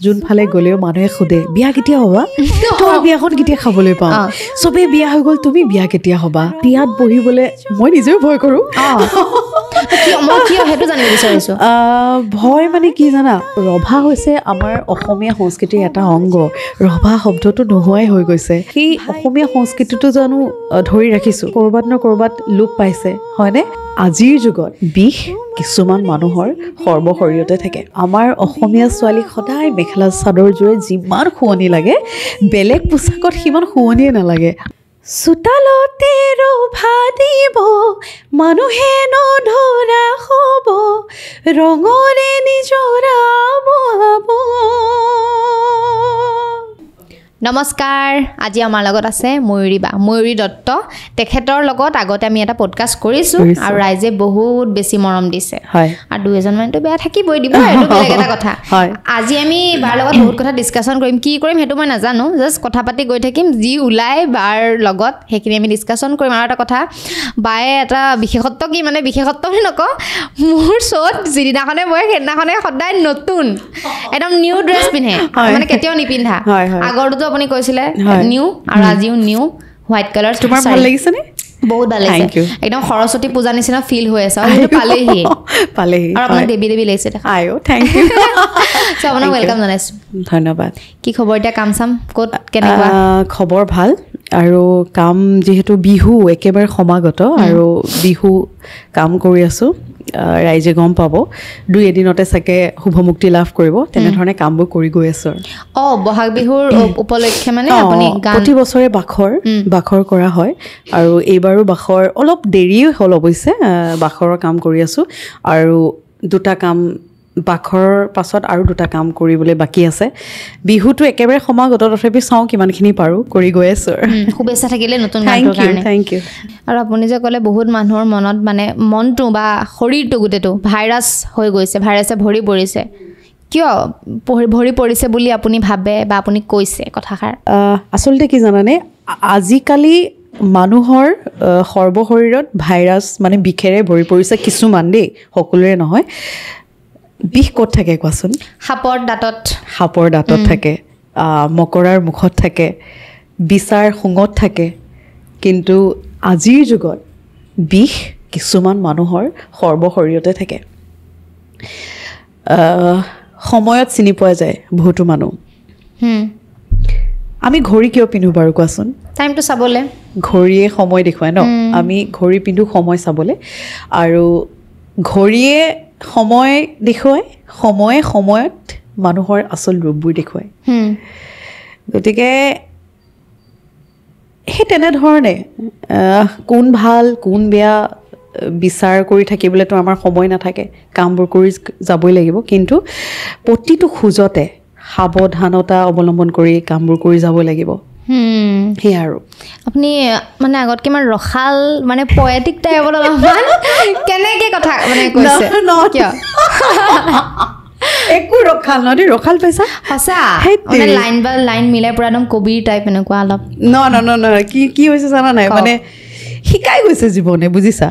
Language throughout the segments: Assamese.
যোনফালে গ'লেও মানুহে সোধে বিয়া কেতিয়া হ'বা তোৰ বিয়াখন কেতিয়া খাবলৈ পাওঁ চবেই বিয়া হৈ গ'ল তুমি বিয়া কেতিয়া হ'বা বিয়াত বহিবলৈ মই নিজেও ভয় কৰোঁ সেইটো জানিব বিচাৰিছোঁ ভয় মানে কি জানা ৰভা হৈছে আমাৰ অসমীয়া সংস্কৃতিৰ এটা অংগ ৰভা শব্দটো নোহোৱাই হৈ গৈছে সেই অসমীয়া সংস্কৃতিটো জানো ধৰি ৰাখিছোঁ ক'ৰবাত ন ক'ৰবাত লোপ পাইছে হয়নে আজিৰ যুগত বিষ কিছুমান মানুহৰ সৰ্বশৰীৰতে থাকে আমাৰ অসমীয়া ছোৱালীক সদায় মেখেলা চাদৰযোৰে যিমান শুৱনি লাগে বেলেগ পোছাকত সিমান শুৱনিয়ে নালাগে চোতালতে ৰভা দিব মানুহে নধৰা হ'ব ৰঙৰে নিজৰা বহাব নমস্কাৰ আজি আমাৰ লগত আছে ময়ূৰী দত্ত তেখেতৰ লগত আগতে আমি এটা পডকাষ্ট কৰিছোঁ আৰু ৰাইজে বহুত বেছি মৰম দিছে আৰু দুই এজনমানতো বেয়া থাকিবই দিব এইটো বেলেগ এটা কথা আজি আমি বাৰ লগত বহুত কথা ডিছকাশ্যন কৰিম কি কৰিম সেইটো মই নাজানো জাষ্ট কথা পাতি গৈ থাকিম যি ওলাই বাৰ লগত সেইখিনি আমি ডিছকাশ্যন কৰিম আৰু এটা কথা বায়ে এটা বিশেষত্ব কি মানে বিশেষত্ব বুলি নকওঁ মোৰ শ্ব'ত যিদিনাখনে মই সেইদিনাখনে সদায় নতুন একদম নিউ ড্ৰেছ পিন্ধে মানে কেতিয়াও নিপিন্ধা আগৰটো আপুনি কৈছিলে নিউ আৰু আজিও নিউ হোৱাইট কালাৰ তোমাৰ ভাল লাগিছে নে বহুত ভাল লাগিছে একদম সৰস্বতী পূজা নিচিনা ফিল হৈ আছে আৰু সেইটো পালেহি আৰু আপোনাক দেৱী লাগিছে আয়ো থেংক ইউ চ' আপোনাক ৱেলকাম জনাইছোঁ ধন্যবাদ কি খবৰ এতিয়া কাম চাম ক'ত কেনেকুৱা খবৰ ভাল আৰু কাম যিহেতু বিহু একেবাৰে সমাগত আৰু বিহু কাম কৰি আছোঁ ৰাইজে গম পাব দুই এদিনতে চাগে শুভমুক্তি লাভ কৰিব তেনেধৰণে কামবোৰ কৰি গৈ আছোঁ বহাগ বিহুৰ উপলক্ষে মানে আপুনি প্ৰতি বছৰে বাখৰ কৰা হয় আৰু এইবাৰো বাখৰ অলপ দেৰি হ'ল অৱশ্যে বাখৰৰ কাম কৰি আছোঁ আৰু দুটা কাম বাখৰৰ পাছত আৰু দুটা কাম কৰিবলৈ বাকী আছে বিহুটো একেবাৰে সমাগত তথাপি চাওঁ কিমানখিনি পাৰোঁ কৰি গৈ আছোঁ শুভেচ্ছা থাকিলে নতুন গানটোৰ কাৰণে থেংক ইউ আৰু আপুনি যে ক'লে বহুত মানুহৰ মনত মানে মনটো বা শৰীৰটো গোটেইটো ভাইৰাছ হৈ গৈছে ভাইৰাছে ভৰি পৰিছে কিয় ভৰি পৰিছে বুলি আপুনি ভাবে বা আপুনি কৈছে কথাষাৰ আচলতে কি জানানে আজিকালি মানুহৰ সৰ্বশৰীৰত ভাইৰাছ মানে বিষেৰে ভৰি পৰিছে কিছুমান দেই সকলোৰে নহয় বিষ ক'ত থাকে কোৱাচোন সাপৰ দাঁতত থাকে মকৰাৰ মুখত থাকে বিচাৰ শুঙত থাকে কিন্তু আজিৰ যুগত বিষ কিছুমান মানুহৰ সৰ্বশৰীৰতে থাকে সময়ত চিনি পোৱা যায় বহুতো মানুহ আমি ঘড়ী কিয় পিন্ধো বাৰু কোৱাচোন টাইমটো চাবলৈ ঘড়ীয়ে সময় দেখুৱায় ন আমি ঘড়ী পিন্ধো সময় চাবলৈ আৰু ঘড়ীয়ে সময় দেখুৱায় সময়ত মানুহৰ আচল ৰূপবোৰ দেখুৱায় গতিকে সেই তেনেধৰণে কোন ভাল কোন বেয়া বিচাৰ কৰি থাকিবলৈতো আমাৰ সময় নাথাকে কামবোৰ কৰি যাবই লাগিব কিন্তু প্ৰতিটো খোজতে সাৱধানতা অৱলম্বন কৰি কামবোৰ কৰি যাব লাগিব সেয়া আৰু আপুনি মানে আগত কিমান ৰখাল মানে পয়েটিক টাইপত অলপমান কেনেকে কথা মানে কৈছে কিয় একো ৰখাল নহয় ৰখাল পাইছা সঁচা মানে লাইন বা লাইন মিলাই পুৰা একদম কবিৰ টাইপ এনেকুৱা অলপ ন কি হৈছে জানা নাই মানে শিকাই গৈছে জীৱনে বুজিছা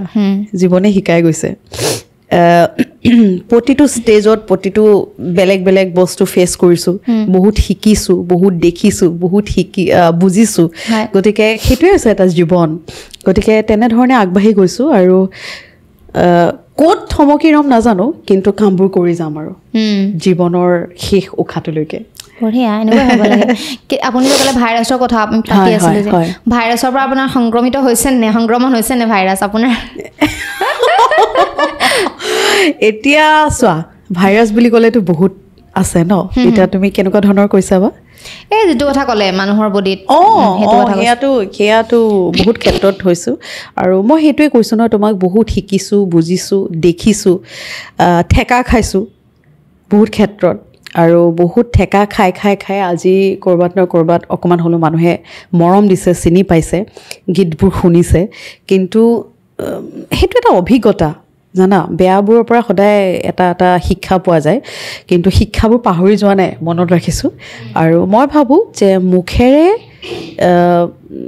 জীৱনে শিকাই গৈছে প্ৰতিটো ষ্টেজত প্ৰতিটো বেলেগ বেলেগ বস্তু ফেচ কৰিছোঁ বহুত শিকিছোঁ বহুত দেখিছোঁ বহুত বুজিছোঁ গতিকে সেইটোৱে আছে এটা জীৱন গতিকে তেনেধৰণে আগবাঢ়ি গৈছোঁ আৰু ক'ত থমকি ৰম নাজানো কিন্তু কামবোৰ কৰি যাম আৰু জীৱনৰ শেষ উশাহটোলৈকে বঢ়িয়া এনেকুৱা হ'ব লাগে আপুনি যে ক'লে ভাইৰাছৰ কথা পাতি আছিলে যে ভাইৰাছৰ পৰা আপোনাৰ সংক্ৰমণ হৈছে নে ভাইৰাছ আপোনাৰ এতিয়া চোৱা ভাইৰাছ বুলি ক'লেতো বহুত আছে ন এতিয়া তুমি কেনেকুৱা ধৰণৰ কৈছা বা এই যিটো কথা ক'লে মানুহৰ বডিত সেয়াটো বহুত ক্ষেত্ৰত হৈছোঁ আৰু মই সেইটোৱে কৈছোঁ ন তোমাক বহুত শিকিছোঁ বুজিছোঁ দেখিছোঁ ঠেকা খাইছোঁ বহুত ক্ষেত্ৰত আৰু বহুত ঠেকা খাই আজি ক'ৰবাত ন ক'ৰবাত অকণমান হ'লেও মানুহে মৰম দিছে চিনি পাইছে গীতবোৰ শুনিছে কিন্তু সেইটো এটা অভিজ্ঞতা জানা বেয়াবোৰৰ পৰা সদায় এটা শিক্ষা পোৱা যায় কিন্তু শিক্ষাবোৰ পাহৰি যোৱা নাই মনত ৰাখিছোঁ আৰু মই ভাবোঁ যে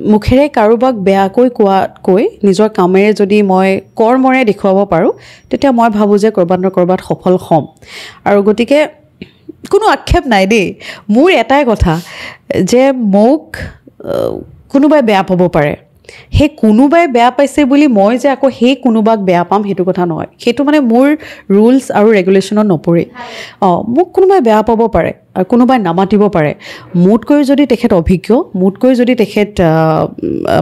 মুখেৰে কাৰোবাক বেয়াকৈ কোৱাতকৈ নিজৰ কামেৰে যদি মই কৰ্মৰে দেখুৱাব পাৰোঁ তেতিয়া মই ভাবোঁ যে ক'ৰবাত ন ক'ৰবাত সফল হ'ম আৰু গতিকে কোনো আক্ষেপ নাই দেই মোৰ এটাই কথা যে মোক কোনোবাই বেয়া পাব পাৰে সেই কোনোবাই বেয়া পাইছে বুলি মই যে আকৌ সেই কোনোবাক বেয়া পাম সেইটো কথা নহয় সেইটো মানে মোৰ ৰুলছ আৰু ৰেগুলেশ্যনত নপৰে মোক কোনোবাই বেয়া পাব পাৰে আৰু কোনোবাই নামাতিব পাৰে মোতকৈ যদি তেখেত অভিজ্ঞ মোতকৈ যদি তেখেত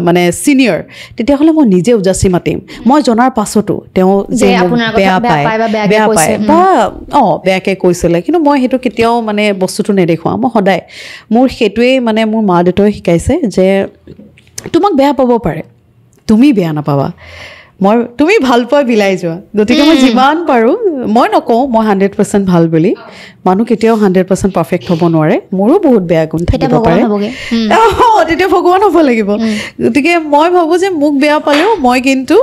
মানে ছিনিয়ৰ তেতিয়াহ'লে মই নিজে উজাচি মাতিম মই জনাৰ পাছতো তেওঁ যে বেয়া পায় বা বেয়াকৈ কৈছিলে কিন্তু মই সেইটো কেতিয়াও মানে বস্তুটো নেদেখুৱাওঁ মই সদায় মোৰ সেইটোৱেই মানে মোৰ মা দেউতাই শিকাইছে যে তোমাক বেয়া পাব পাৰে তুমি বেয়া নাপাবা তুমি ভাল পোৱা বিলাই যোৱা গতিকে মই যিমান পাৰোঁ মই নকওঁ মই 100% ভাল বুলি মানুহ কেতিয়াও 100% পাৰফেক্ট হ'ব নোৱাৰে মোৰো বহুত বেয়া গুণ থাকিব পাৰে তেতিয়া ভগৱান হ'ব লাগিব গতিকে মই ভাবোঁ যে মোক বেয়া পালেও মই কিন্তু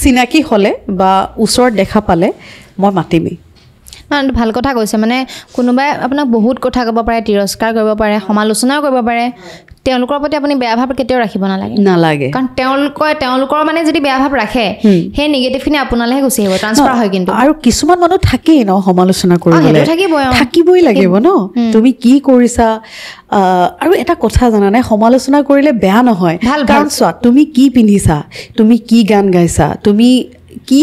চিনাকি হ'লে বা ওচৰত দেখা পালে মই মাতিমেই ভাল কথা কৈছে মানে কোনোবাই আপোনাক বহুত কথা ক'ব পাৰে তিৰস্কাৰ কৰিব পাৰে সমালোচনাও কৰিব পাৰে তেওঁলোকৰ প্ৰতি আপুনি বেয়া ভাৱ কেতিয়াও ৰাখিব নালাগে কাৰণ তেওঁলোকৰ মানে যদি বেয়া ভাৱ ৰাখে সেই নিগেটিভখিনি আপোনালৈহে গুচি আহিব ট্ৰান্সফাৰ হয় কিন্তু আৰু কিছুমান মানুহ থাকেই ন সমালোচনা কৰিবলৈ থাকিবই লাগিব ন তুমি কি কৰিছা আৰু এটা কথা জানানে সমালোচনা কৰিলে বেয়া নহয় কাৰণ চোৱা তুমি কি পিন্ধিছা তুমি কি গান গাইছা তুমি কি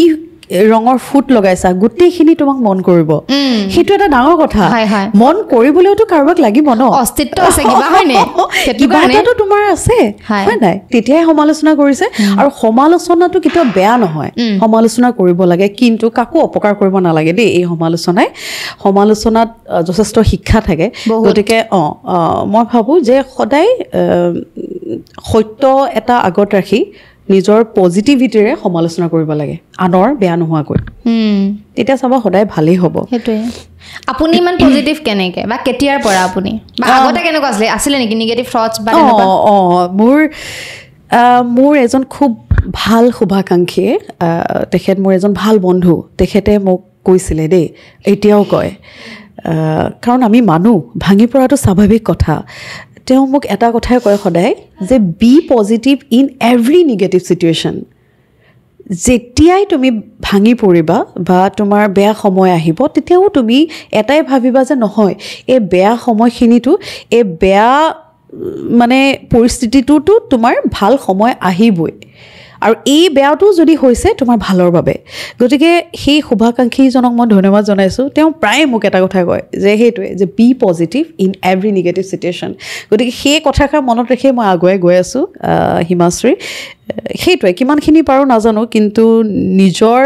ৰঙৰ ফুট লগাইছা গোটেইখিনি তোমাক মন কৰিব সেইটো এটা ডাঙৰ কথা মন কৰিবলৈওতো কাৰোবাক লাগিব ন অস্তিত্ব আছে কিবা হয়নে কিবা এটাতো তোমাৰ আছে হয় নাই তেতিয়াই সমালোচনা কৰিছে আৰু সমালোচনাটো কেতিয়াও বেয়া নহয় সমালোচনা কৰিব লাগে কিন্তু কাকো অপকাৰ কৰিব নালাগে দেই এই সমালোচনাত যথেষ্ট শিক্ষা থাকে গতিকে মই ভাবোঁ যে সদায় সত্য এটা আগত ৰাখি নিজৰ পজিটিভিটিৰে সমালোচনা কৰিব লাগে আনৰ বেয়া নোহোৱাকৈ তেতিয়া চাবা সদায় ভালেই হ'ব সেইটোৱে আপুনি ইমান পজিটিভ কেনেকৈ বা কেতিয়াৰ পৰা আপুনি বা আগতে কেনেকুৱা আছিলে নেকি নিগেটিভ থটছ বা মোৰ এজন খুব ভাল শুভাকাংক্ষীয়ে তেখেত মোৰ এজন ভাল বন্ধু তেখেতে মোক কৈছিলে দেই এতিয়াও কয় কাৰণ আমি মানুহ ভাঙি পৰাটো স্বাভাৱিক কথা তেওঁ মোক এটা কথাই কয় সদায় যে be positive in every negative situation যেতিয়াই তুমি ভাঙি পৰিবা বা তোমাৰ বেয়া সময় আহিব তেতিয়াও তুমি এটাই ভাবিবা যে নহয় এই বেয়া সময়খিনিতো এই বেয়া মানে পৰিস্থিতিটোতো তোমাৰ ভাল সময় আহিবই আৰু এই বেয়াটো যদি হৈছে তোমাৰ ভালৰ বাবে গতিকে সেই শুভাকাংক্ষীজনক মই ধন্যবাদ জনাইছোঁ তেওঁ প্ৰায় মোক এটা কথা কয় যে সেইটোৱে যে be positive in every negative situation গতিকে সেই কথাষাৰ মনত ৰাখিয়ে মই আগুৱাই গৈ আছোঁ হিমাশ্ৰী সেইটোৱে কিমানখিনি পাৰোঁ নাজানো কিন্তু নিজৰ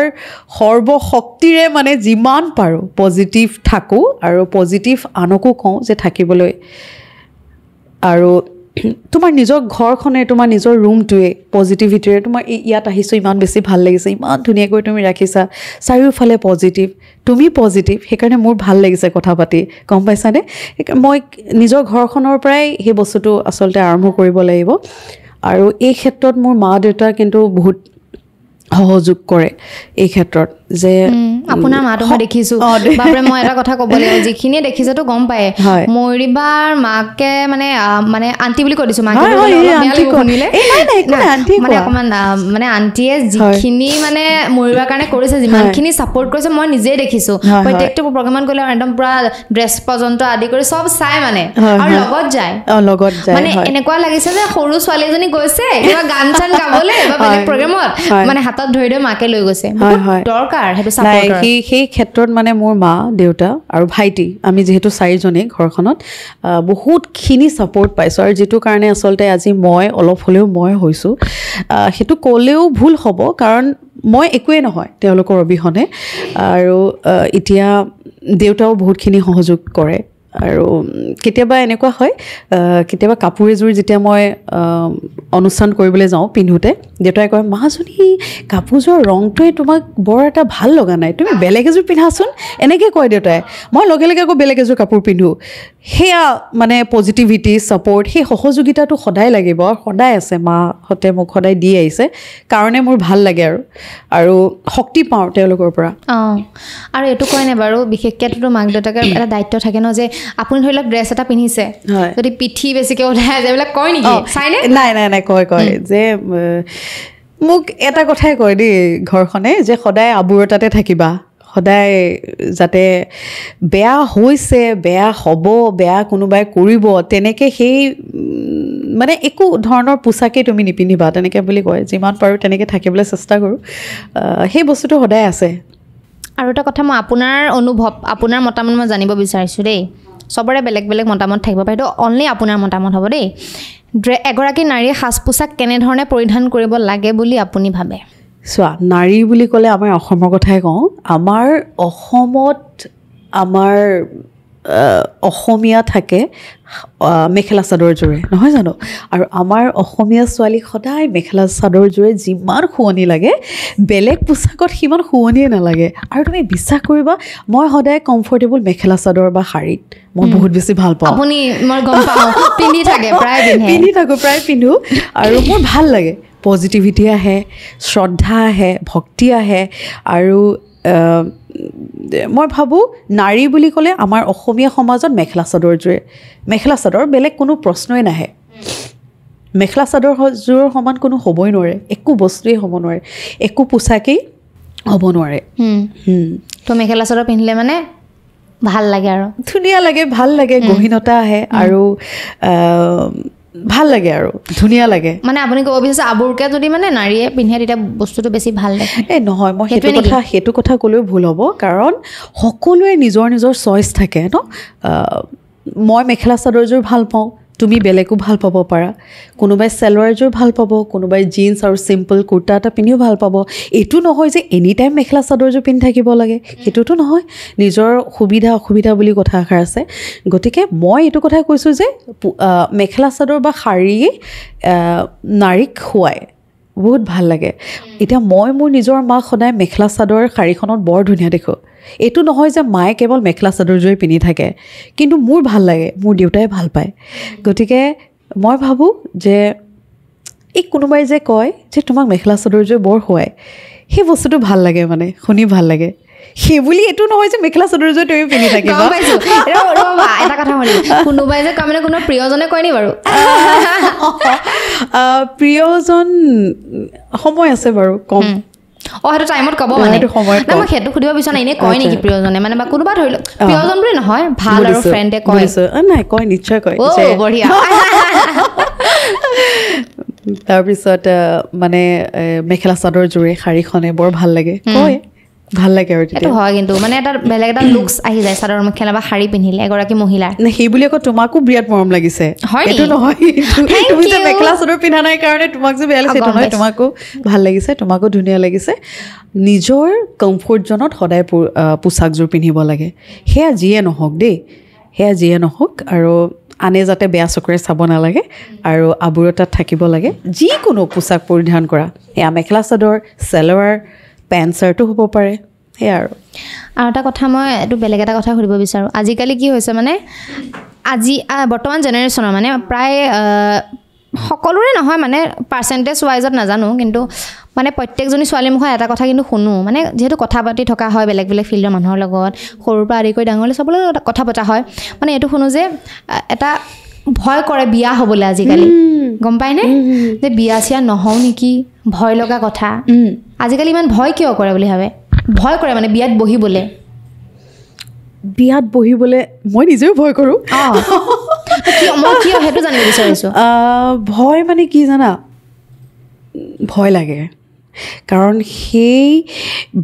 সৰ্বশক্তিৰে মানে যিমান পাৰোঁ পজিটিভ থাকোঁ আৰু পজিটিভ আনকো কওঁ যে থাকিবলৈ আৰু তোমাৰ নিজৰ ঘৰখনে তোমাৰ নিজৰ ৰুমটোৱে পজিটিভিটিৰে তোমাৰ ইয়াত আহিছোঁ ইমান বেছি ভাল লাগিছে ইমান ধুনীয়াকৈ তুমি ৰাখিছা চাৰিওফালে পজিটিভ তুমি পজিটিভ সেইকাৰণে মোৰ ভাল লাগিছে কথা পাতি গম পাইছানে মই নিজৰ ঘৰখনৰ পৰাই সেই বস্তুটো আচলতে আৰম্ভ কৰিব লাগিব আৰু এই ক্ষেত্ৰত মোৰ মা দেউতা কিন্তু বহুত সহযোগ কৰে এই ক্ষেত্ৰত যে আপোনাৰ মাতো মই দেখিছোঁ বাপৰে মই এটা কথা ক'ব লাগিব যিখিনিয়ে দেখিছেতো গম পায় ময়ূৰীবাৰ মাকে মানে আণ্টি বুলি কৈ দিছোঁ মাকে শুনিলে মানে অকণমান মানে আণ্টিয়ে যিখিনি মানে ময়ূৰীবাৰ কাৰণে কৰিছে যিমানখিনি ছাপৰ্ট কৰিছে মই নিজেই দেখিছোঁ প্ৰত্যেকটো প্ৰগ্ৰামত গ'লে একদম পূৰা ড্ৰেছ পৰ্যন্ত আদি কৰি চব চাই মানে আৰু লগত যায় মানে এনেকুৱা লাগিছে যে সৰু ছোৱালী এজনী গৈছে কিবা গান চান গাবলৈ বা বেলেগ প্ৰগ্ৰামত মানে হাতত ধৰি ধৰি মাকে লৈ গৈছে দৰকাৰ সেই ক্ষেত্ৰত মানে মোৰ মা দেউতা আৰু ভাইটি আমি যিহেতু চাৰিজনেই ঘৰখনত বহুতখিনি ছাপৰ্ট পাইছোঁ আৰু যিটো কাৰণে আচলতে আজি মই অলপ হ'লেও মই হৈছোঁ সেইটো ক'লেও ভুল হ'ব কাৰণ মই একোৱেই নহয় তেওঁলোকৰ অবিহনে আৰু এতিয়া দেউতাও বহুতখিনি সহযোগ কৰে আৰু কেতিয়াবা এনেকুৱা হয় কেতিয়াবা কাপোৰ এযোৰ যেতিয়া মই অনুষ্ঠান কৰিবলৈ যাওঁ পিন্ধোতে দেউতাই কয় মাজনী কাপোৰযোৰৰ ৰংটোৱে তোমাক বৰ এটা ভাল লগা নাই তুমি বেলেগ এযোৰ পিন্ধাচোন এনেকৈ কয় দেউতাই মই লগে লগে আকৌ বেলেগ এযোৰ কাপোৰ পিন্ধোঁ সেয়া মানে পজিটিভিটি ছাপৰ্ট সেই সহযোগিতাটো সদায় লাগিব আৰু সদায় আছে মাহঁতে মোক সদায় দি আহিছে কাৰণে মোৰ ভাল লাগে আৰু শক্তি পাওঁ তেওঁলোকৰ পৰা আৰু এইটো কয় নাই বাৰু বিশেষকৈতো মাক দেউতাকৰ এটা দায়িত্ব থাকে ন যে আপুনি ধৰি লওক ড্ৰেছ এটা পিন্ধিছে যদি পিঠি বেছিকৈ ওলাই যায় এইবিলাক কয় নেকি চাইনে নাই কয় যে মোক এটা কথাই কয় দেই ঘৰখনে যে সদায় আবুৰতাতে থাকিবা সদায় যাতে বেয়া হৈছে, বেয়া হ'ব, বেয়া কোনোবাই কৰিব, তেনেকৈ সেই মানে একো ধৰণৰ পোচাকেই তুমি নিপিন্ধিবা তেনেকৈ বুলি কয়। যিমান পাৰোঁ তেনেকৈ থাকিবলৈ চেষ্টা কৰোঁ। সেই বস্তুটো সদায় আছে। আৰু এটা কথা, মই আপোনাৰ অনুভৱ, আপোনাৰ মতামত মই জানিব বিচাৰিছোঁ দেই। চবৰে বেলেগ বেলেগ মতামত থাকিব পাৰে, সেইটো অনলি আপোনাৰ মতামত হ'ব দেই। এগৰাকী নাৰীয়ে সাজ পোছাক কেনেধৰণে পৰিধান কৰিব লাগে বুলি আপুনি ভাবে? চোৱা, নাৰী বুলি ক'লে আমাৰ অসমৰ কথাই কওঁ। আমাৰ অসমত আমাৰ অসমীয়া থাকে মেখেলা চাদৰযোৰে, নহয় জানো? আৰু আমাৰ অসমীয়া ছোৱালীক সদায় মেখেলা চাদৰযোৰে যিমান শুৱনি লাগে, বেলেগ পোচাকত সিমান শুৱনিয়ে নালাগে। আৰু তুমি বিশ্বাস কৰিবা, মই সদায় কমফৰ্টেবল মেখেলা চাদৰ বা শাৰীত মই বহুত বেছি ভাল পাওঁ। আপুনি, মই গম পাওঁ, পিন্ধি থাকে, প্ৰায় পিন্ধি থাকোঁ, প্ৰায় পিন্ধো। আৰু মোৰ ভাল লাগে, পজিটিভিটি আহে, শ্ৰদ্ধা আহে, ভক্তি আহে। আৰু মই ভাবোঁ নাৰী বুলি ক'লে আমাৰ অসমীয়া সমাজত মেখেলা চাদৰ বেলেগ কোনো প্ৰশ্নই নাহে। মেখেলা চাদৰযোৰৰ সমান কোনো হ'বই নোৱাৰে, একো বস্তুৱেই হ'ব নোৱাৰে, একো পোচাকেই হ'ব নোৱাৰে। তো মেখেলা চাদৰ পিন্ধিলে মানে ভাল লাগে, আৰু ধুনীয়া লাগে, ভাল লাগে, গহীনতা আহে আৰু ভাল লাগে আৰু ধুনীয়া লাগে। মানে আপুনি ক'ব বিচাৰিছে আবুৰকে যদি মানে নাৰীয়ে পিন্ধে তেতিয়া বস্তুটো বেছি ভাল লাগে? নহয়, মই সেইটো কথা ক'লেও ভুল হ'ব, কাৰণ সকলোৰে নিজৰ নিজৰ চইচ থাকে ন। মই মেখেলা চাদৰযোৰ ভাল পাওঁ, তুমি বেলেগো ভাল পাব পাৰা। কোনোবাই চেলোৱাৰযোৰ ভাল পাব, কোনোবাই জিন্স আৰু চিম্পল কুৰ্তা এটা পিন্ধিও ভাল পাব। এইটো নহয় যে এনি টাইম মেখেলা চাদৰযোৰ পিন্ধি থাকিব লাগে, সেইটোতো নহয়। নিজৰ সুবিধা অসুবিধা বুলি কথা এষাৰ আছে। গতিকে মই এইটো কথাই কৈছোঁ যে মেখেলা চাদৰ বা শাৰীয়ে নাৰীক শুৱায়, বহুত ভাল লাগে। এতিয়া মই মোৰ নিজৰ মাক সদায় মেখেলা চাদৰ শাৰীখনত বৰ ধুনীয়া দেখোঁ। এইটো নহয় যে মায়ে কেৱল মেখেলা চাদৰযোৰে পিন্ধি থাকে, কিন্তু মোৰ ভাল লাগে, মোৰ দেউতাই ভাল পায়। গতিকে মই ভাবোঁ যে এই কোনোবাই যে কয় যে তোমাক মেখেলা চাদৰযোৰে বৰ শুৱায়, সেই বস্তুটো ভাল লাগে, মানে শুনি ভাল লাগে। সেই বুলি এইটো নহয় যে মেখেলা চাদৰযোৰে তুমি পিন্ধি থাকিবা। এটা কথা শুনি, কোনোবাই যে কয় মানে কোনো প্ৰিয়জনে কয় নি বাৰু? প্ৰিয়জন সময় আছে বাৰু, কম। সেইটো টাইমত ক'ব মানে? না, মই সেইটো সুধিব বিচৰা নাই, এনেই কয় নেকি প্ৰিয়জনে? মানে বা কোনোবা ধৰি লওক প্ৰিয়জন বুলি নহয়, ভাল আৰু ফ্ৰেণ্ডে কয়? নাই, কয়, নিশ্চয় কয়। বঢ়িয়া। তাৰপিছত মানে মেখেলা চাদৰযোৰে শাৰীখনে বৰ ভাল লাগে, কয়, ভাল লাগে। আৰু সেইটো হয়, কিন্তু মানে এটা বেলেগ এটা লুকছ আহি যায় চাদৰ মেখেলা বা শাৰী পিন্ধিলে এগৰাকী মহিলাৰ। সেই বুলি আকৌ তোমাকো বিৰাট মৰম লাগিছে, এইটো নহয় তুমি যে মেখেলা চাদৰ পিন্ধা নাই কাৰণে তোমাক যে বেয়া লাগিছে, এইটো নহয়। তোমাকো ভাল লাগিছে, তোমাকো ধুনীয়া লাগিছে। নিজৰ কমফৰ্ট জোনত সদায় পোচাকযোৰ পিন্ধিব লাগে, সেয়া যিয়ে নহওক দেই, সেয়া যিয়ে নহওক। আৰু আনে যাতে বেয়া চকুৰে চাব নালাগে আৰু আবুৰতাত থাকিব লাগে। যিকোনো পোচাক পৰিধান কৰা, এয়া মেখেলা চাদৰ, চেলোৱাৰ, পেণ্ট চাৰ্টো হ'ব পাৰে, সেয়া। আৰু এটা কথা, মই এইটো বেলেগ এটা কথা সুধিব বিচাৰোঁ। আজিকালি কি হৈছে মানে, বৰ্তমান জেনেৰেশ্যনৰ মানে প্ৰায় সকলোৰে নহয়, মানে পাৰ্চেণ্টেজ ৱাইজত নাজানো, কিন্তু মানে প্ৰত্যেকজনী ছোৱালীৰ মুখত এটা কথা কিন্তু শুনো, মানে যিহেতু কথা পাতি থকা হয় বেলেগ বেলেগ ফিল্ডৰ মানুহৰ লগত, সৰুৰ পৰা আদি কৰি ডাঙৰলৈ চবলৈ কথা পতা হয়, মানে এইটো শুনো যে এটা ভয় কৰে বিয়া হ'বলৈ আজিকালি, গম পায়নে? যে বিয়া চিয়া নহওঁ নেকি, ভয় লগা কথা। আজিকালি ইমান ভয় কিয় কৰে বুলি ভাবে? ভয় কৰে মানে বিয়াত বহিবলৈ মই নিজেও ভয় কৰোঁ। মই কিয় সেইটো জানিব বিচাৰিছোঁ। ভয় মানে কি জানা, ভয় লাগে কাৰণ সেই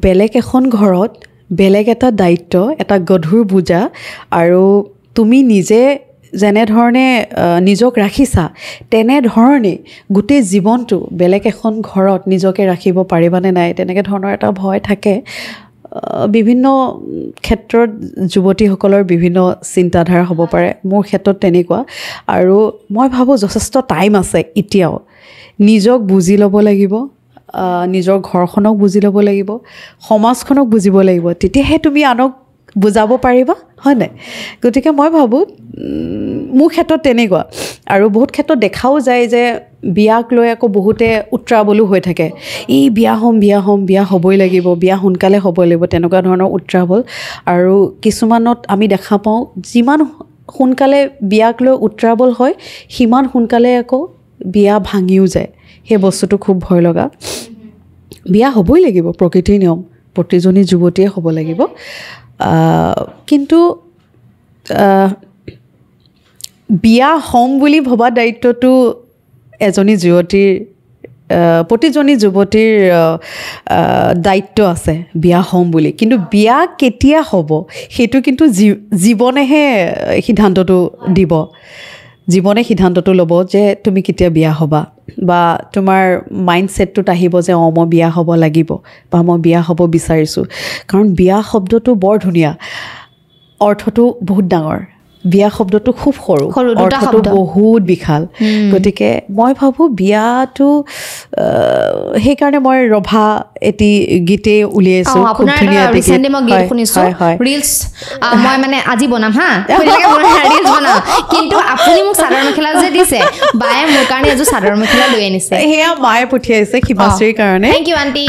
বেলেগ এখন ঘৰত বেলেগ এটা দায়িত্ব, এটা গধুৰ বোজা, আৰু তুমি নিজে যেনেধৰণে নিজক ৰাখিছা তেনেধৰণে গোটেই জীৱনটো বেলেগ এখন ঘৰত নিজকে ৰাখিব পাৰিবানে নাই, তেনেকৈ ধৰণৰ এটা ভয় থাকে। বিভিন্ন ক্ষেত্ৰত যুৱতীসকলৰ বিভিন্ন চিন্তাধাৰা হ'ব পাৰে, মোৰ ক্ষেত্ৰত তেনেকুৱা। আৰু মই ভাবোঁ যথেষ্ট টাইম আছে এতিয়াও, নিজক বুজি ল'ব লাগিব, নিজৰ ঘৰখনক বুজি ল'ব লাগিব, সমাজখনক বুজিব লাগিব, তেতিয়াহে তুমি আনক বুজাব পাৰিবা, হয় নাই? গতিকে মই ভাবোঁ মোৰ ক্ষেত্ৰত তেনেকুৱা। আৰু বহুত ক্ষেত্ৰত দেখাও যায় যে বিয়াক লৈ আকৌ বহুতে উত্ৰাৱলো হৈ থাকে, এই বিয়া হ'ম, বিয়া হ'বই লাগিব, বিয়া সোনকালে হ'ব লাগিব, তেনেকুৱা ধৰণৰ উত্ৰাৱল। আৰু কিছুমানত আমি দেখা পাওঁ যিমান সোনকালে বিয়াক লৈ উত্ৰাৱল হয়, সিমান সোনকালে আকৌ বিয়া ভাঙিও যায়। সেই বস্তুটো খুব ভয় লগা। বিয়া হ'বই লাগিব, প্ৰকৃতিৰ নিয়ম, প্ৰতিজনী যুৱতীয়ে হ'ব লাগিব কিন্তু বিয়া হ'ম বুলি ভবা দায়িত্বটো এজনী যুৱতীৰ প্ৰতিজনী যুৱতীৰ দায়িত্ব আছে বিয়া হ'ম বুলি কিন্তু বিয়া কেতিয়া হ'ব সেইটো কিন্তু জীৱনেহে সিদ্ধান্তটো দিব জীৱনে সিদ্ধান্তটো ল'ব যে তুমি কেতিয়া বিয়া হ'বা বা তোমাৰ মাইণ্ডছেটটোত আহিব যে মই বিয়া হ'ব লাগিব বা মই বিয়া হ'ব বিচাৰিছোঁ কাৰণ বিয়া শব্দটো বৰ ধুনীয়া অৰ্থটো বহুত ডাঙৰ বিয়া শব্দটো খুব সৰু অৰ্থটো বহুত বিশাল গতিকে মই ভাবোঁ বিয়াটো সেইকাৰণে মই ৰভা এটি গীতে উলিয়াইছোঁ খুব ধুনীয়া ৰিচেণ্টলি মই গীত শুনিছোঁ ৰিলছ মই মানে আজি বনাম হা ৰিলছ বনাম কিন্তু আপুনি মোক চাদৰ মেখেলা যে দিছে বায়ে মোৰ কাৰণে এযোৰ চাদৰ মেখেলা লৈ আনিছে সেয়া মায়ে পঠিয়াইছে হিমাশ্ৰীৰ কাৰণে থেংক ইউ আণ্টি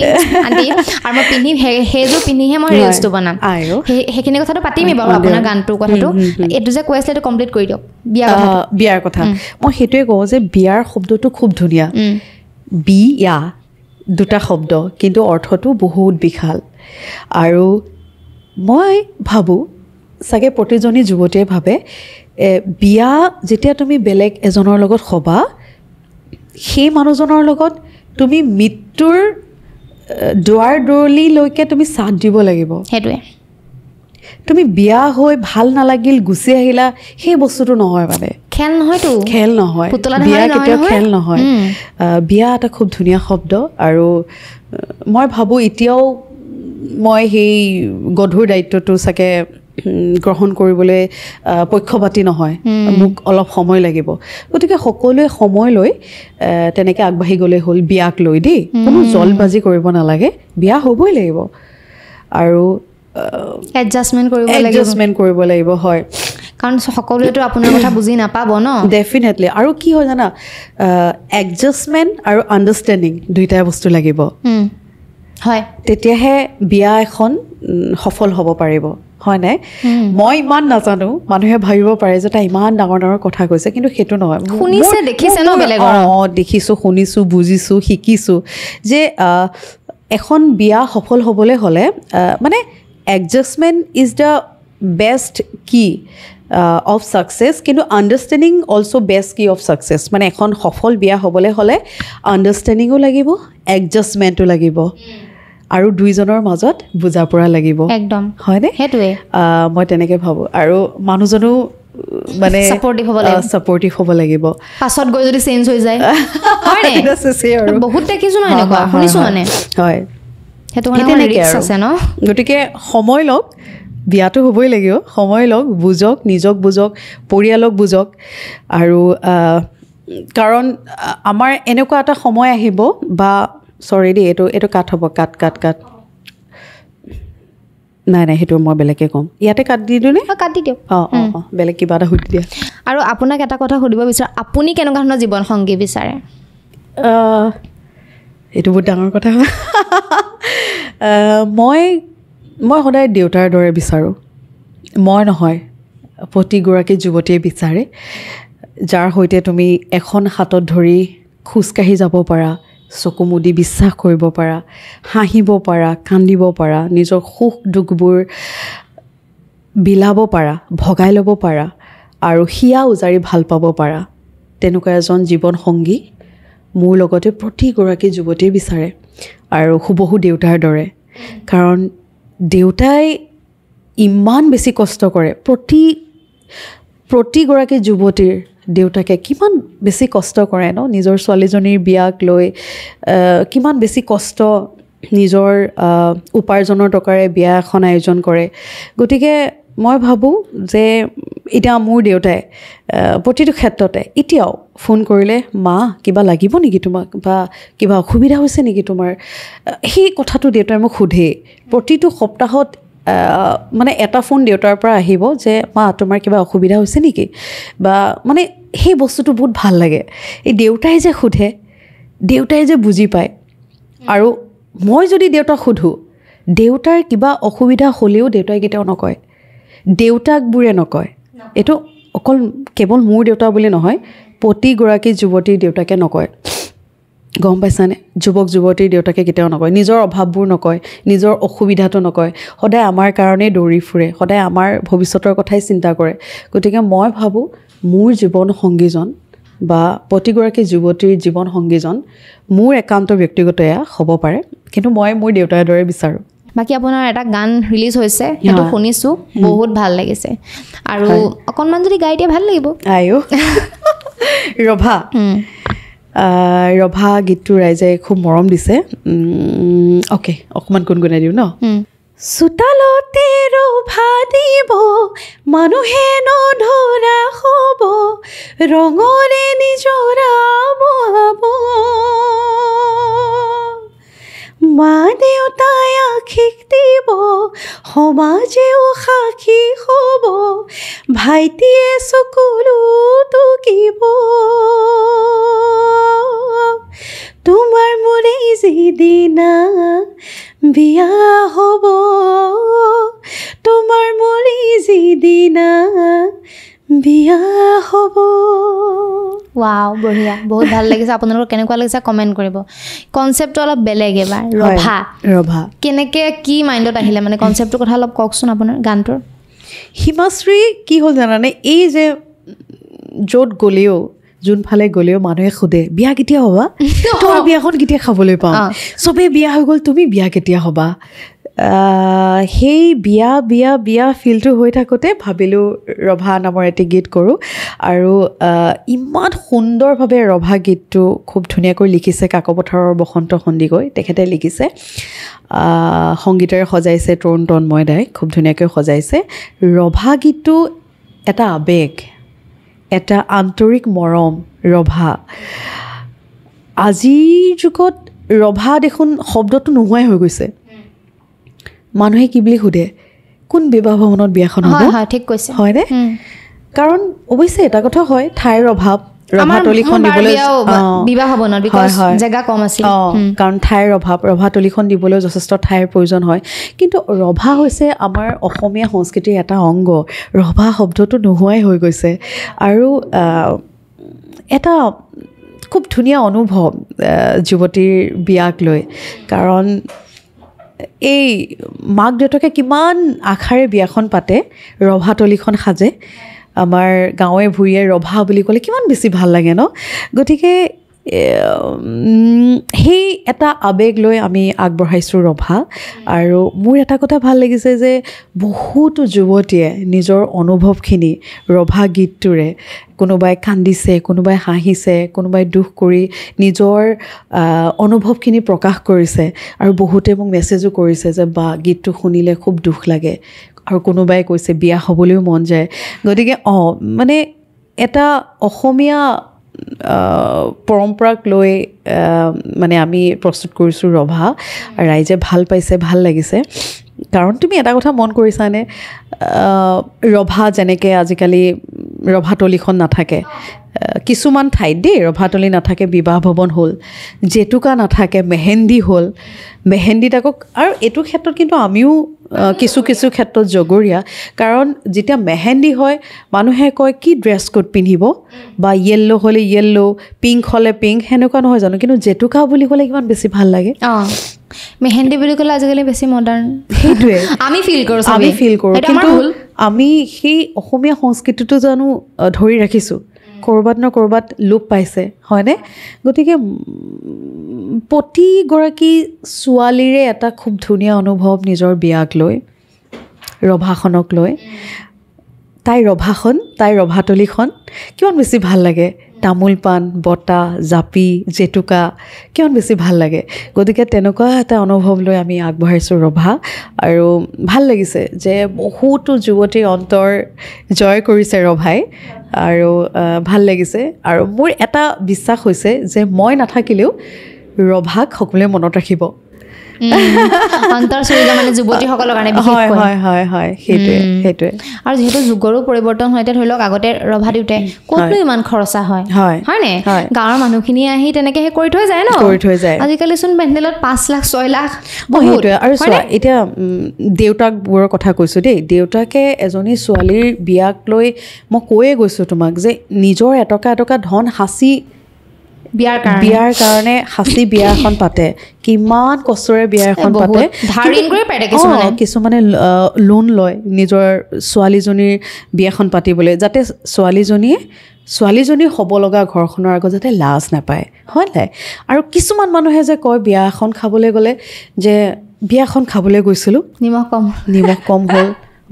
আণ্টি আৰু মই পিন্ধি সেইযোৰ পিন্ধিহে মই ৰিলছটো বনাম সেইখিনি কথাটো পাতিমেই বাৰু আপোনাৰ গানটোৰ কথাটো এইটো যে কৈ আছিলে কমপ্লিট কৰি দিয়ক বিয়াৰ কথা মই সেইটোৱে কওঁ যে বিয়াৰ শব্দটো খুব ধুনীয়া বিয়া দুটা শব্দ কিন্তু অৰ্থটো বহুত বিশাল আৰু মই ভাবোঁ চাগে প্ৰতিজনী যুৱতীয়ে ভাবে বিয়া যেতিয়া তুমি বেলেগ এজনৰ লগত হ'বা সেই মানুহজনৰ লগত তুমি মৃত্যুৰ দুৱাৰ দলিলৈকে তুমি সাথ দিব লাগিব সেইটোৱে তুমি বিয়া হৈ ভাল নালাগিল গুচি আহিলা সেই বস্তুটো নহয় মানে খেল নহয়তো খেল নহয় বিয়া কেতিয়াও খেল নহয় বিয়া এটা খুব ধুনীয়া শব্দ আৰু মই ভাবোঁ এতিয়াও মই সেই গধুৰ দায়িত্বটো চাগে গ্ৰহণ কৰিবলৈ পক্ষপাতি নহয় মোক অলপ সময় লাগিব গতিকে সকলোৱে সময় লৈ তেনেকৈ আগবাঢ়ি গ'লে হ'ল বিয়াক লৈ দেই কোনো জলবাজি কৰিব নালাগে বিয়া হ'বই লাগিব আৰু এডজাষ্টমেণ্ট কৰিব লাগিব হয় কাৰণ সকলোৱেতো আপোনাৰ কথা বুজি নাপাব ন ডেফিনেটলি আৰু কি হয় জানা এডজাষ্টমেণ্ট আৰু আণ্ডাৰষ্টেণ্ডিং দুইটাই বস্তু লাগিব হয় তেতিয়াহে বিয়া এখন সফল হ'ব পাৰিব হয় নাই মই ইমান নাজানো মানুহে ভাবিব পাৰে যে তাই ইমান ডাঙৰ ডাঙৰ কথা কৈছে কিন্তু সেইটো নহয় শুনিছে দেখিছে ন বেলেগৰ দেখিছোঁ শুনিছোঁ বুজিছোঁ শিকিছোঁ যে এখন বিয়া সফল হ'বলৈ হ'লে মানে এডজাষ্টমেণ্ট ইজ দ্য বেষ্ট কি অফ ছাকচেছ কিন্তু আণ্ডাৰষ্টেণ্ডিং অলছ' বেষ্ট কি অফ ছাকচেছ মানে এখন সফল বিয়া হ'বলৈ হ'লে আণ্ডাৰষ্টেণ্ডিঙো লাগিব এডজাষ্টমেণ্টো লাগিব আৰু দুইজনৰ মাজত বুজা পৰা লাগিব একদম হয়নে সেইটোৱে মই তেনেকৈ ভাবোঁ আৰু মানুহজনো মানে ছাপৰ্টিভ হ'ব লাগিব পাছত গৈ যদি চেঞ্জ হৈ যায় আৰু বহুত দেখিছোঁ ন এনেকুৱা শুনিছোঁ মানে হয় সেইটো মানে ৰিস্ক আছে ন গতিকে সময় লওক বিয়াটো হ'বই লাগিব সময় লওক বুজক নিজক বুজক পৰিয়ালক বুজক আৰু কাৰণ আমাৰ এনেকুৱা এটা সময় আহিব বা চৰি দেই এইটো কাট হ'ব কাট নাই সেইটো মই বেলেগকৈ ক'ম ইয়াতে কাট দি দিওঁ নে কাট দি দিয়ক বেলেগ কিবা এটা সুধি দিয়া আৰু আপোনাক এটা কথা সুধিব বিচাৰোঁ আপুনি কেনেকুৱা ধৰণৰ জীৱন সংগী বিচাৰে এইটো বহুত ডাঙৰ কথা মই সদায় দেউতাৰ দৰে বিচাৰোঁ মই নহয় প্ৰতিগৰাকী যুৱতীয়ে বিচাৰে যাৰ সৈতে তুমি এখন হাতত ধৰি খোজকাঢ়ি যাব পাৰা চকু মুদি বিশ্বাস কৰিব পাৰা হাঁহিব পাৰা কান্দিব পাৰা নিজৰ সুখ দুখবোৰ বিলাব পাৰা ভগাই ল'ব পাৰা আৰু হিয়া উজাৰি ভাল পাব পাৰা তেনেকুৱা এজন জীৱন সংগী মোৰ লগতে প্ৰতিগৰাকী যুৱতীয়ে বিচাৰে আৰু হুবহু দেউতাৰ দৰে কাৰণ দেউতাই ইমান বেছি কষ্ট কৰে প্ৰতিগৰাকী যুৱতীৰ দেউতাকে কিমান বেছি কষ্ট কৰে ন নিজৰ ছোৱালীজনীৰ বিয়াক লৈ কিমান বেছি কষ্ট নিজৰ উপাৰ্জনৰ টকাৰে বিয়া এখন আয়োজন কৰে গতিকে মই ভাবোঁ যে এতিয়া মোৰ দেউতাই প্ৰতিটো ক্ষেত্ৰতে এতিয়াও ফোন কৰিলে মা কিবা লাগিব নেকি তোমাক বা কিবা অসুবিধা হৈছে নেকি তোমাৰ সেই কথাটো দেউতাই মোক সোধেই প্ৰতিটো সপ্তাহত মানে এটা ফোন দেউতাৰ পৰা আহিব যে মা তোমাৰ কিবা অসুবিধা হৈছে নেকি বা মানে সেই বস্তুটো বহুত ভাল লাগে এই দেউতাই যে সোধে দেউতাই যে বুজি পায় আৰু মই যদি দেউতাক সোধোঁ দেউতাৰ কিবা অসুবিধা হ'লেও দেউতাই কেতিয়াও নকয় দেউতাকবোৰে নকয় এইটো অকল কেৱল মোৰ দেউতা বুলি নহয় প্ৰতিগৰাকী যুৱতীৰ দেউতাকে নকয় গম পাইছানে যুৱক যুৱতীৰ দেউতাকে কেতিয়াও নকয় নিজৰ অভাৱবোৰ নকয় নিজৰ অসুবিধাটো নকয় সদায় আমাৰ কাৰণেই দৌৰি ফুৰে সদায় আমাৰ ভৱিষ্যতৰ কথাই চিন্তা কৰে গতিকে মই ভাবোঁ মোৰ জীৱন সংগীজন বা প্ৰতিগৰাকী যুৱতীৰ জীৱন সংগীজন মোৰ একান্ত ব্যক্তিগত হ'ব পাৰে কিন্তু মই মোৰ দেউতাৰ দৰে বিচাৰোঁ বাকী আপোনাৰ এটা গান ৰিলিজ হৈছে সেইটো শুনিছোঁ বহুত ভাল লাগিছে আৰু অকণমান যদি গাই দিয়ে ভাল লাগিব আইও ৰভা ৰভা গীতটো ৰাইজে খুব মৰম দিছে অ'কে অকণমান গুণগুণাই দিওঁ ন চোতালতে ৰভা দিব মানুহে নধৰা হ'ব ৰঙৰে নিজৰা বহাব মা দেউতাই আশীষ দিব সমাজেও সাক্ষী হ'ব ভাইটিয়ে চকুলো টুকিব তোমাৰ মোৰে যিদিনা বিয়া হ'ব তোমাৰ মোৰে যিদিনা বিয়া হ'ব ৱাও বঢ়িয়া বহুত ভাল লাগিছে আপোনালোকৰ কেনেকুৱা লাগিছে কমেণ্ট কৰিব কনচেপ্টটো অলপ বেলেগ এবাৰ ৰভা কেনেকৈ কি মাইণ্ডত আহিলে মানে কনচেপ্টটোৰ কথা অলপ কওকচোন আপোনাৰ গানটোৰ হিমাশ্ৰী কি হ'ল জানানে এই যে য'ত গ'লেও যোনফালে গ'লেও মানুহে সোধে বিয়া কেতিয়া হ'বা তোৰ বিয়াখন কেতিয়া খাবলৈ পাওঁ চবেই বিয়া হৈ গ'ল তুমি বিয়া কেতিয়া হ'বা সেই বিয়া বিয়া বিয়া ফিলটো হৈ থাকোঁতে ভাবিলোঁ ৰভা নামৰ এটি গীত কৰোঁ আৰু ইমান সুন্দৰভাৱে ৰভা গীতটো খুব ধুনীয়াকৈ লিখিছে কাকপথাৰৰ বসন্ত সন্দিকৈ তেখেতে লিখিছে সংগীতেৰে সজাইছে তৰুণ তন্ময়দাই খুব ধুনীয়াকৈ সজাইছে ৰভা গীতটো এটা আৱেগ এটা আন্তৰিক মৰম ৰভা আজিৰ যুগত ৰভা দেখোন শব্দটো নোহোৱাই হৈ গৈছে মানুহে কি বুলি সোধে কোন বিবাহ ভৱনত বিয়াখন হ'ব হয় ঠিক কৈছে হয়নে কাৰণ অৱশ্যে এটা কথা হয় ঠাইৰ অভাৱ ৰভাতলিখন দিবলৈ বিবাহ ভৱনত বিকজ জেগা কম আছিল কাৰণ ঠাইৰ অভাৱ ৰভাতলিখন দিবলৈ যথেষ্ট ঠাইৰ প্ৰয়োজন হয় কিন্তু ৰভা হৈছে আমাৰ অসমীয়া সংস্কৃতিৰ এটা অংগ ৰভা শব্দটো নোহোৱাই হৈ গৈছে আৰু এটা খুব ধুনীয়া অনুভৱ যুৱতীৰ বিয়াক লৈ কাৰণ এই মাক দেউতাকে কিমান আশাৰে বিয়াখন পাতে ৰভাতলিখন সাজে আমাৰ গাঁৱে ভূঞে ৰভা বুলি ক'লে কিমান বেছি ভাল লাগে ন গতিকে সেই এটা আৱেগ লৈ আমি আগবঢ়াইছোঁ ৰভা আৰু মোৰ এটা কথা ভাল লাগিছে যে বহুতো যুৱতীয়ে নিজৰ অনুভৱখিনি ৰভা গীতটোৰে কোনোবাই কান্দিছে কোনোবাই হাঁহিছে কোনোবাই দুখ কৰি নিজৰ অনুভৱখিনি প্ৰকাশ কৰিছে আৰু বহুতে মোক মেছেজো কৰিছে যে বা গীতটো শুনিলে খুব দুখ লাগে আৰু কোনোবাই কৈছে বিয়া হ'বলৈও মন যায় গতিকে মানে এটা অসমীয়া পৰম্পৰাক লৈ মানে আমি প্ৰস্তুত কৰিছোঁ ৰভা ৰাইজে ভাল পাইছে ভাল লাগিছে কাৰণ তুমি এটা কথা মন কৰিছানে ৰভা যেনেকৈ আজিকালি ৰভাতলিখন নাথাকে কিছুমান ঠাইত দেই ৰভাতলি নাথাকে বিবাহ ভৱন হ'ল জেতুকা নাথাকে মেহেন্দি হ'ল মেহেন্দিত আকৌ আৰু এইটো ক্ষেত্ৰত কিন্তু আমিও কিছু কিছু ক্ষেত্ৰত জগৰীয়া কাৰণ যেতিয়া মেহেন্দি হয় মানুহে কয় কি ড্ৰেছ কোড পিন্ধিব বা য়েল্ল' হ'লে য়েল্ল' পিংক হ'লে পিংক সেনেকুৱা নহয় জানো কিন্তু জেতুকা বুলি ক'লে কিমান বেছি ভাল লাগে মেহেন্দি বুলি ক'লে আজিকালি বেছি মডাৰ্ণ সেইটোৱে আমি ফিল কৰোঁ কিন্তু আমি সেই অসমীয়া সংস্কৃতিটো জানো ধৰি ৰাখিছোঁ ক'ৰবাত ন ক'ৰবাত লোপ পাইছে হয়নে গতিকে প্ৰতিগৰাকী ছোৱালীৰে এটা খুব ধুনীয়া অনুভৱ নিজৰ বিয়াক লৈ ৰভাখনক লৈ তাইৰ ৰভাতলিখন কিমান বেছি ভাল লাগে তামোল পাণ বটা জাপি জেতুকা কিমান বেছি ভাল লাগে গতিকে তেনেকুৱা এটা অনুভৱ লৈ আমি আগবঢ়াইছোঁ ৰভা আৰু ভাল লাগিছে যে বহুতো যুৱতীৰ অন্তৰ জয় কৰিছে ৰভাই আৰু ভাল লাগিছে আৰু মোৰ এটা বিশ্বাস হৈছে যে মই নাথাকিলেও ৰভাক সকলোৱে মনত ৰাখিব অন্তৰ চুৰিলে মানে যুৱতীসকলৰ কাৰণে সেইটোৱে আৰু যিহেতু যুগৰো পৰিৱৰ্তন হয় এতিয়া ধৰি লওক আগতে ৰভা দিওঁতে ক'তনো ইমান খৰচা হয়নে গাঁৱৰ মানুহখিনি আহি তেনেকে কৰি থৈ যায় ন আজিকালি চোন পেণ্ডেলত 5 লাখ 6 লাখ সেইটোৱে আৰু এতিয়া দেউতাকবোৰৰ কথা কৈছোঁ দেই দেউতাকে এজনী ছোৱালীৰ বিয়াক লৈ মই কৈয়ে গৈছোঁ তোমাক যে নিজৰ এটকা এটকা ধন সাঁচি বিয়াৰ কাৰণে সাঁচি বিয়া এখন পাতে কিমান কষ্টৰে বিয়া এখন পাতে কিছুমানে লোন লয় নিজৰ ছোৱালীজনীৰ বিয়াখন পাতিবলৈ যাতে ছোৱালীজনী হ'ব লগা ঘৰখনৰ আগত যাতে লাজ নাপায় হয় নাই আৰু কিছুমান মানুহে যে কয় বিয়া এখন খাবলৈ গ'লে যে বিয়াখন খাবলৈ গৈছিলোঁ নিমখ কম হ'ল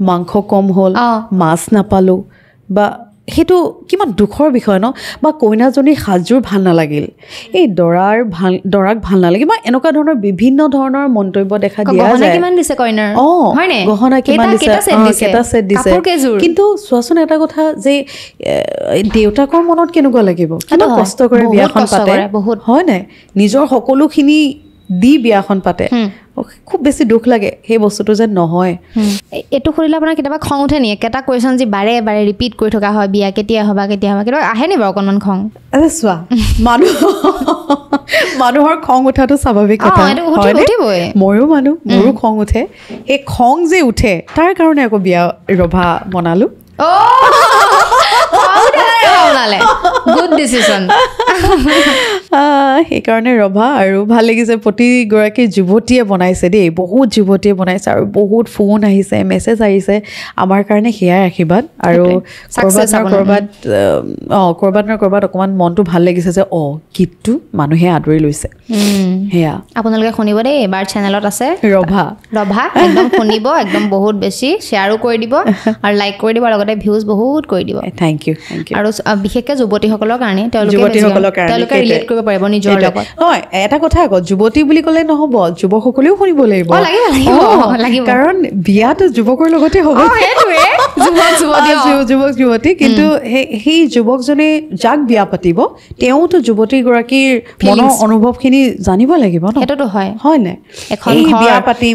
মাংস কম হ'ল মাছ নাপালোঁ বা সেইটো কিমান দুখৰ বিষয় ন বা কইনাজনীৰ সাজযোৰ ভাল নালাগিল এই দৰাক ভাল নালাগিল বা এনেকুৱা ধৰণৰ বিভিন্ন ধৰণৰ মন্তব্য দেখা দিয়া যায় গহনা কিমান দিছে কেইটা ছেট দিছে কিন্তু চোৱাচোন এটা কথা যে দেউতাকৰ মনত কেনেকুৱা লাগিব কিমান কষ্ট কৰে বিয়াখন পাতে হয় নাই নিজৰ সকলোখিনি দি বিয়াখন পাতে খুব বেছি দুখ লাগে সেই বস্তুটো যে নহয় এইটো শুনিলে আপোনাৰ কেতিয়াবা খং উঠে নি এটা কুৱেশ্যন যি বাৰে বাৰে ৰিপিট কৰি থকা হয় বিয়া কেতিয়া হ'বা কেতিয়াবা আহে নি বাৰু অকণমান খং চোৱা মানুহৰ খং উঠাটো স্বাভাৱিক কথা ময়ো মানুহ মোৰো খং উঠে সেই খং যে উঠে তাৰ কাৰণে আকৌ বিয়া ৰভা বনালো সেইকাৰণে ৰভা আৰু ভাল লাগিছে প্ৰতিগৰাকী যুৱতীয়ে বনাইছে দেই বহুত যুৱতীয়ে বনাইছে আৰু বহুত ফোন আহিছে মেছেজ আহিছে আমাৰ কাৰণে সেয়াই আশীৰ্বাদ আৰু ক'ৰবাত অকণমান মনটো ভাল লাগিছে যে গীতটো মানুহে আদৰি লৈছে সেয়া আপোনালোকে শুনিব দেই এবাৰ চেনেলত আছে ৰভা একদম শুনিব একদম বহুত বেছি শ্বেয়াৰো কৰি দিব আৰু লাইক কৰি দিব লগতে ভিউজ বহুত কৰি দিব থেংক ইউ আৰু বিশেষকৈ যুৱতীসকলৰ কাৰণে তেওঁলোকে ৰিলেট কৰিব পাৰিব নিজৰ লগত হয় এটা কথা আকৌ যুৱতী বুলি ক'লে নহ'ব যুৱকসকলেও শুনিব লাগিব কাৰণ বিয়াটো যুৱকৰ লগতে হ'ব যুৱক যুৱতী কিন্তু সেই যুৱকজনে যাক বিয়া পাতিব তেওঁতো যুৱতীগৰাকীৰ মনৰ অনুভৱখিনি জানিব লাগিব ন সেইটোতো হয় নাই এখন বিয়া পাতিম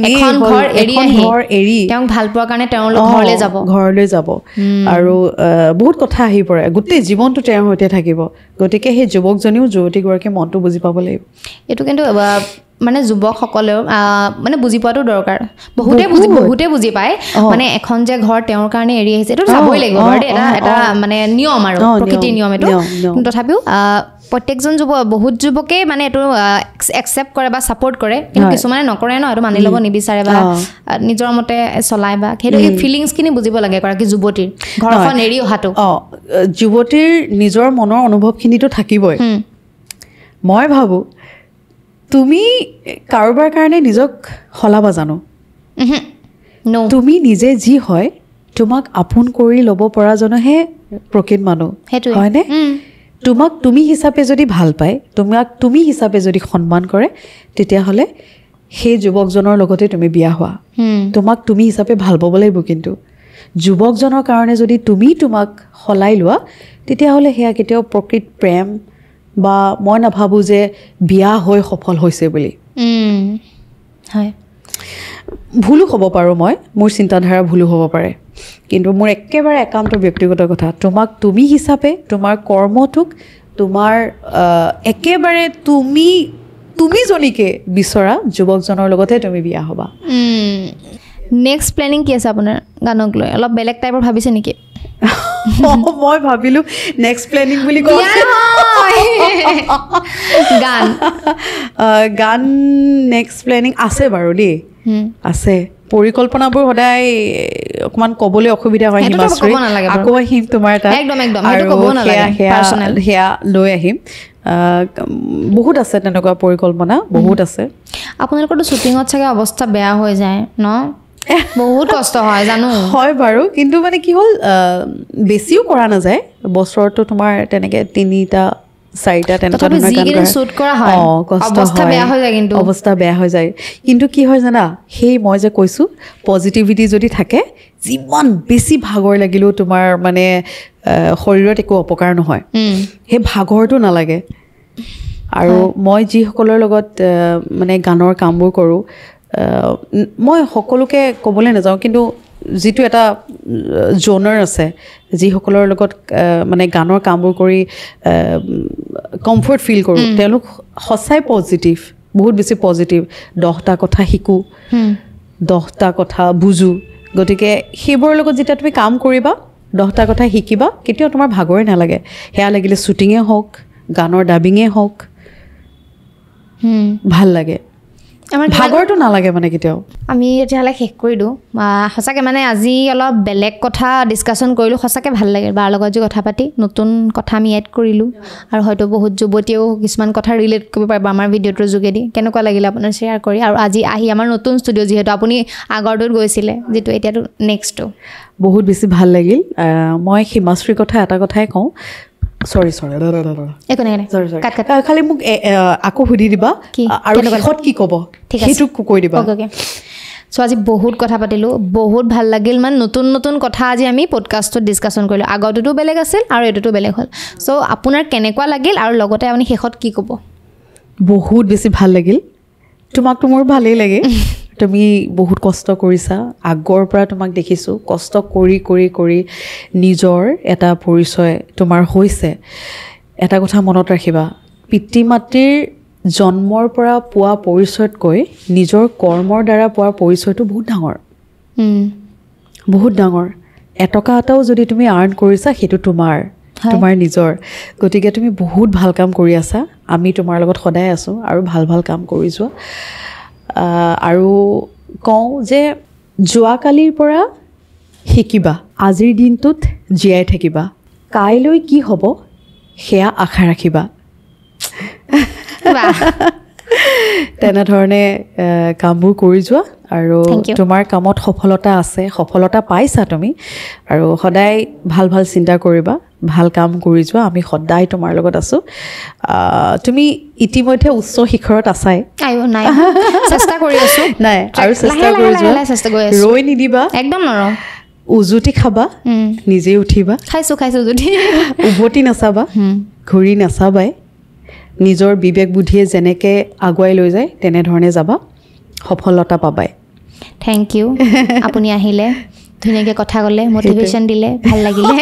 ঘৰ এৰি তেওঁক ভাল পোৱাৰ কাৰণে তেওঁৰ ঘৰলৈ যাব আৰু বহুত কথা আহি পৰে গোটেই জীৱনটো তেওঁৰ সৈতে থাকিব গতিকে সেই যুৱকজনেও যুৱতীগৰাকীৰ মনটো বুজি পাব লাগিব এইটো কিন্তু মানে যুৱকসকলেও মানে বুজি পোৱাটো দৰকাৰ বহুতে বুজি পায় মানে এখন যে ঘৰ তেওঁৰ কাৰণে এৰি আহিছে এইটো চাবই লাগিব বাৰু দেই এটা মানে নিয়ম আৰু প্ৰকৃতিৰ নিয়ম এইটো কিন্তু তথাপিও প্ৰত্যেকজন বহুত যুৱকেই মানে এইটো একচেপ্ট কৰে বা ছাপোৰ্ট কৰে কিন্তু কিছুমানে নকৰে ন এইটো মানি ল'ব নিবিচাৰে বা নিজৰ মতে চলায় বা সেইটো ফিলিংছখিনি বুজিব লাগে এগৰাকী যুৱতীৰ ঘৰখন এৰি অহাটো যুৱতীৰ নিজৰ মনৰ অনুভৱখিনিতো থাকিবই মই ভাবোঁ তুমি কাৰোবাৰ কাৰণে নিজক সলাব জানো তুমি নিজে যি হয় তোমাক আপোন কৰি ল'ব পৰাজনহে প্ৰকৃত মানুহ হয়নে তোমাক তুমি হিচাপে যদি ভাল পায় তোমাক তুমি হিচাপে যদি সন্মান কৰে তেতিয়াহ'লে সেই যুৱকজনৰ লগতে তুমি বিয়া হোৱা তোমাক তুমি হিচাপে ভাল পাব লাগিব কিন্তু যুৱকজনৰ কাৰণে যদি তোমাক সলাই লোৱা তেতিয়াহ'লে সেয়া কেতিয়াও প্ৰকৃত প্ৰেম বা মই নাভাবোঁ যে বিয়া হৈ সফল হৈছে বুলি হয় ভুলো হ'ব পাৰোঁ মোৰ চিন্তাধাৰা ভুলো হ'ব পাৰে কিন্তু মোৰ একেবাৰে একান্ত ব্যক্তিগত কথা তোমাক তুমি হিচাপে তোমাৰ কৰ্মটোক তোমাৰ একেবাৰে তুমিজনীকে বিচৰা যুৱকজনৰ লগতে তুমি বিয়া হ'বা নেক্সট প্লেনিং কি আছে আপোনাৰ গানক লৈ অলপ বেলেগ টাইপৰ ভাবিছে নেকি মই ভাবিলোঁ নেক্সট প্লেনিং বুলি গান নেক্সট প্লেনিং আছে বাৰু দেই আছে পৰিকল্পনাবোৰ সদায় অকণমান ক'বলৈ অসুবিধা হয় হিমাশ্ৰী আকৌ আহিম তোমাৰ তাত সেয়া লৈ আহিম বহুত আছে তেনেকুৱা পৰিকল্পনা বহুত আছে আপোনালোকৰতো শ্বুটিঙত চাগে অৱস্থা বেয়া হৈ যায় ন বহুত কষ্ট হয় জানো হয় বাৰু কিন্তু মানে কি হ'ল বেছিও কৰা নাযায় বছৰটো তোমাৰ তেনেকৈ 3-4টা তেনেকুৱা অৱস্থা বেয়া হৈ যায় কিন্তু কি হয় জানা সেই মই যে কৈছোঁ পজিটিভিটি যদি থাকে যিমান বেছি ভাগৰ লাগিলেও তোমাৰ মানে শৰীৰত একো অপকাৰ নহয় সেই ভাগৰটো নালাগে আৰু মই যিসকলৰ লগত মানে গানৰ কামবোৰ কৰোঁ মই সকলোকে ক'বলৈ নাযাওঁ কিন্তু যিটো এটা জ'নাৰ আছে যিসকলৰ লগত মানে গানৰ কামবোৰ কৰি কমফৰ্ট ফিল কৰোঁ তেওঁলোক সঁচাই পজিটিভ বহুত বেছি পজিটিভ 10টা কথা শিকোঁ 10টা কথা বুজোঁ গতিকে সেইবোৰৰ লগত যেতিয়া তুমি কাম কৰিবা 10টা কথা শিকিবা কেতিয়াও তোমাৰ ভাগৰে নালাগে সেয়া লাগিলে শ্বুটিঙে হওক গানৰ ডাবিঙে হওক ভাল লাগে আমাৰ ভাগৰটো নালাগে মানে কেতিয়াও আমি এতিয়ালৈ শেষ কৰি দিওঁ সঁচাকৈ মানে আজি অলপ বেলেগ কথা ডিছকাশ্যন কৰিলোঁ সঁচাকৈ ভাল লাগিল বাৰ লগত যে কথা পাতি নতুন কথা আমি এড কৰিলোঁ আৰু হয়তো বহুত যুৱতীয়েও কিছুমান কথা ৰিলেট কৰিব পাৰিব আমাৰ ভিডিঅ'টোৰ যোগেদি কেনেকুৱা লাগিলে আপোনাৰ শ্বেয়াৰ কৰি আৰু আজি আহি আমাৰ নতুন ষ্টুডিঅ' যিহেতু আপুনি আগৰটোত গৈছিলে যিটো এতিয়াতো নেক্সটটো বহুত বেছি ভাল লাগিল মই হিমাশ্ৰীৰ কথা এটা কথাই কওঁ সৰি একো নাই খালি মোক আকৌ সুধি দিবা আৰু শেষত কি ক'ব সেইটো কৈ দিবা চ' আজি বহুত কথা পাতিলোঁ বহুত ভাল লাগিল মানে নতুন নতুন কথা আজি আমি পডকাষ্টত ডিছকাশ্যন কৰিলোঁ আগৰটোতো বেলেগ আছিল আৰু এইটোতো বেলেগ হ'ল চ' আপোনাৰ কেনেকুৱা লাগিল আৰু লগতে আপুনি শেষত কি ক'ব বহুত বেছি ভাল লাগিল তোমাকতো মোৰ ভালেই লাগে তুমি বহুত কষ্ট কৰিছা আগৰ পৰা তোমাক দেখিছোঁ কষ্ট কৰি কৰি কৰি নিজৰ এটা পৰিচয় তোমাৰ হৈছে এটা কথা মনত ৰাখিবা পিতৃ মাতৃৰ জন্মৰ পৰা পোৱা পৰিচয়তকৈ নিজৰ কৰ্মৰ দ্বাৰা পোৱা পৰিচয়টো বহুত ডাঙৰ এটকা এটাও যদি তুমি আৰ্ণ কৰিছা সেইটো তোমাৰ নিজৰ গতিকে তুমি বহুত ভাল কাম কৰি আছা আমি তোমাৰ লগত সদায় আছোঁ আৰু ভাল ভাল কাম কৰি যোৱা আৰু কওঁ যে যোৱাকালিৰ পৰা শিকিবা আজিৰ দিনটোত জীয়াই থাকিবা কাইলৈ কি হ'ব সেয়া আশা ৰাখিবা তেনেধৰণে কামবোৰ কৰি যোৱা আৰু তোমাৰ কামত সফলতা আছে সফলতা পাইছা তুমি আৰু সদায় ভাল ভাল চিন্তা কৰিবা ভাল কাম কৰি যোৱা আমি সদায় তোমাৰ লগত আছোঁ তুমি ইতিমধ্যে উচ্চ শিখৰত আছাই নাই চেষ্টা কৰি আছোঁ নাই আৰু চেষ্টা কৰি যোৱা ৰৈ নিদিবা একদম নৰওঁ উজুতি খাবা নিজে উঠিবা খাইছোঁ উজুতি উভতি নাচাবা ঘূৰি নাচাবাই নিজৰ বিবেক বুদ্ধিয়ে যেনেকৈ আগুৱাই লৈ যায় তেনেধৰণে যাবা সফলতা পাবাই থেংক ইউ আপুনি আহিলে ধুনীয়াকৈ কথা ক'লে মটিভেশ্যন দিলে ভাল লাগিলে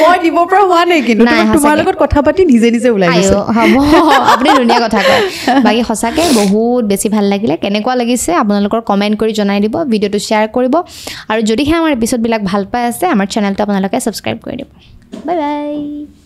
মই দিব পৰা হোৱা নাই কিন্তু তোমাৰ লগত কথা পাতি নিজে নিজে ওলাই গৈছে হ'ব আপুনি ধুনীয়া কথা কয় বাকী সঁচাকৈ বহুত বেছি ভাল লাগিলে কেনেকুৱা লাগিছে আপোনালোকৰ কমেণ্ট কৰি জনাই দিব ভিডিঅ'টো শ্বেয়াৰ কৰিব আৰু যদিহে আমাৰ এপিছ'ডবিলাক ভাল পাই আছে আমাৰ চেনেলটো আপোনালোকে ছাবস্ক্ৰাইব কৰি দিব বাই বাই